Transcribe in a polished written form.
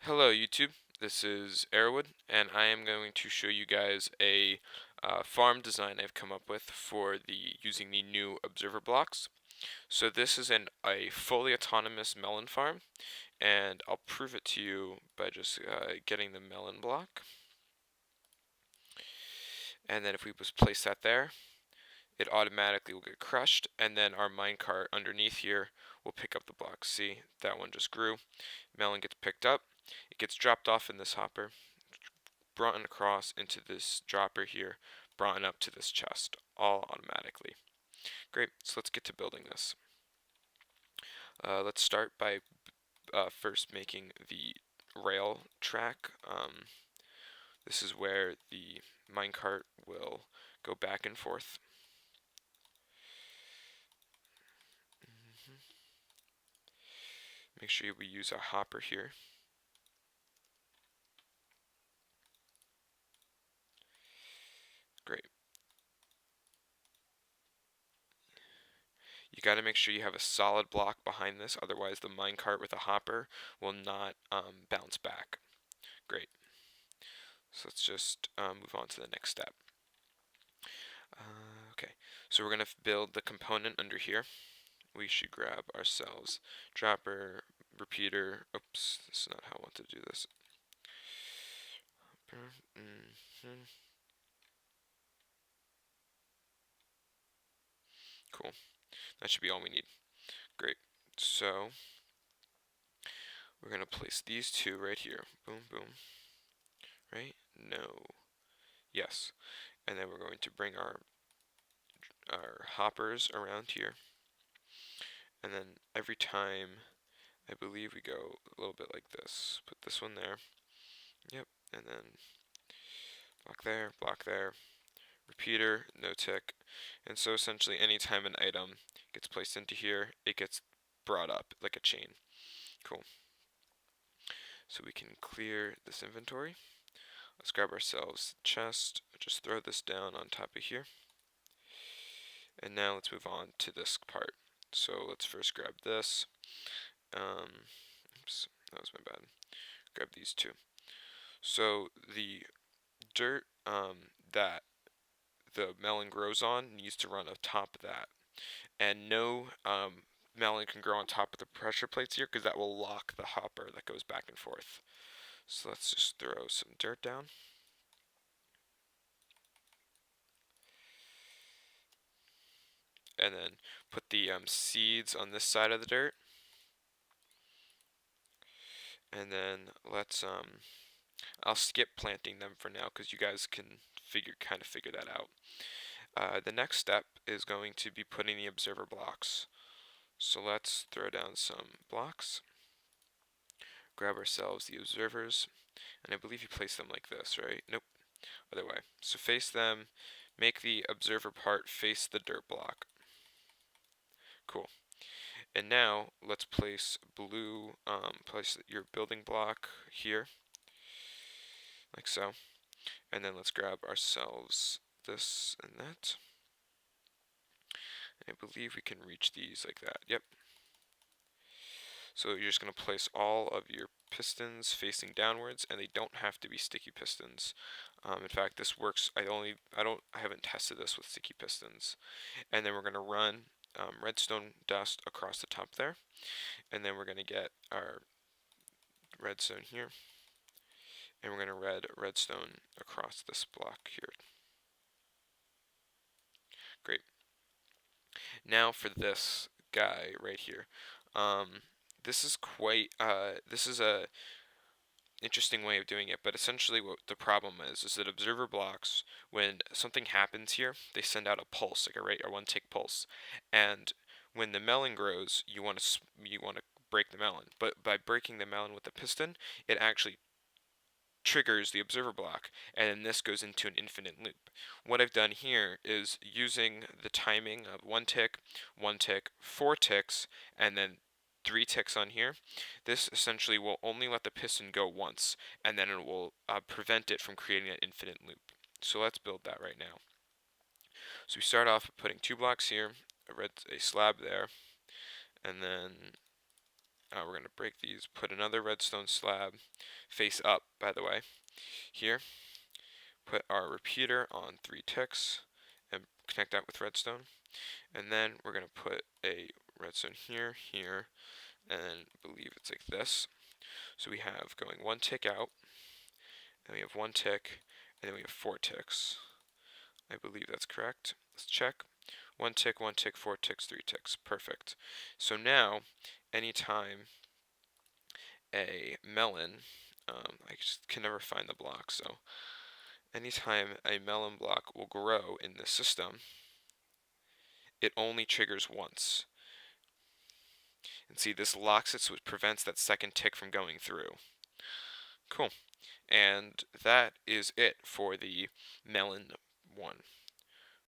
Hello YouTube, this is Airwood, and I am going to show you guys a farm design I've come up with for using the new observer blocks. So this is a fully autonomous melon farm, and I'll prove it to you by just getting the melon block. And then if we just place that there, it automatically will get crushed, and then our minecart underneath here will pick up the blocks. See, that one just grew. Melon gets picked up, it gets dropped off in this hopper, brought across into this dropper here, brought up to this chest, all automatically. Great, so let's get to building this. Let's start by first making the rail track. This is where the minecart will go back and forth. Make sure we use a hopper here. Great. You got to make sure you have a solid block behind this, otherwise the minecart with a hopper will not bounce back. Great. So let's just move on to the next step. Okay, so we're going to build the component under here. We should grab ourselves dropper, repeater. Oops, this is not how I want to do this. Cool. That should be all we need. Great. So we're going to place these two right here. Boom, boom. Right? No. Yes. And then we're going to bring our hoppers around here. And then every time, I believe we go a little bit like this. Put this one there. Yep. And then block there, repeater, no tick. And so essentially anytime an item gets placed into here, it gets brought up like a chain. Cool. So we can clear this inventory. Let's grab ourselves a chest, just throw this down on top of here. And now let's move on to this part. So let's first grab this. Oops, that was my bad. Grab these two. So the dirt that the melon grows on needs to run on top of that. And no melon can grow on top of the pressure plates here because that will lock the hopper that goes back and forth. So let's just throw some dirt down. And then put the seeds on this side of the dirt. And then let's I'll skip planting them for now because you guys can kind of figure that out. The next step is going to be putting the observer blocks. So let's throw down some blocks, grab ourselves the observers, and I believe you place them like this, right? Nope, other way. So face them, make the observer part face the dirt block. Cool. And now let's place place your building block here, like so. And then let's grab ourselves this and that. I believe we can reach these like that. Yep. So you're just going to place all of your pistons facing downwards, and they don't have to be sticky pistons. In fact, this works. I haven't tested this with sticky pistons. And then we're going to run redstone dust across the top there, and then we're going to get our redstone here, and we're going to redstone across this block here. Great. Now for this guy right here. This is this is a interesting way of doing it, but essentially what the problem is that observer blocks, when something happens here, they send out a pulse, like a 1 tick pulse, and when the melon grows, you want to break the melon, but by breaking the melon with the piston, it actually triggers the observer block, and then this goes into an infinite loop. What I've done here is using the timing of 1 tick, 1 tick, 4 ticks, and then 3 ticks on here. This essentially will only let the piston go once, and then it will prevent it from creating an infinite loop. So let's build that right now. So we start off putting 2 blocks here, a slab there, and then we're going to break these, put another redstone slab face up, by the way, here. Put our repeater on 3 ticks and connect that with redstone. And then we're going to put a redstone here, here, and I believe it's like this. So we have going 1 tick out, and we have 1 tick, and then we have 4 ticks. I believe that's correct. Let's check. 1 tick, 1 tick, 4 ticks, 3 ticks. Perfect. So now, anytime a melon, I just can never find the block, so anytime a melon block will grow in this system, it only triggers once. And see, this locks it so it prevents that second tick from going through. Cool. And that is it for the melon one.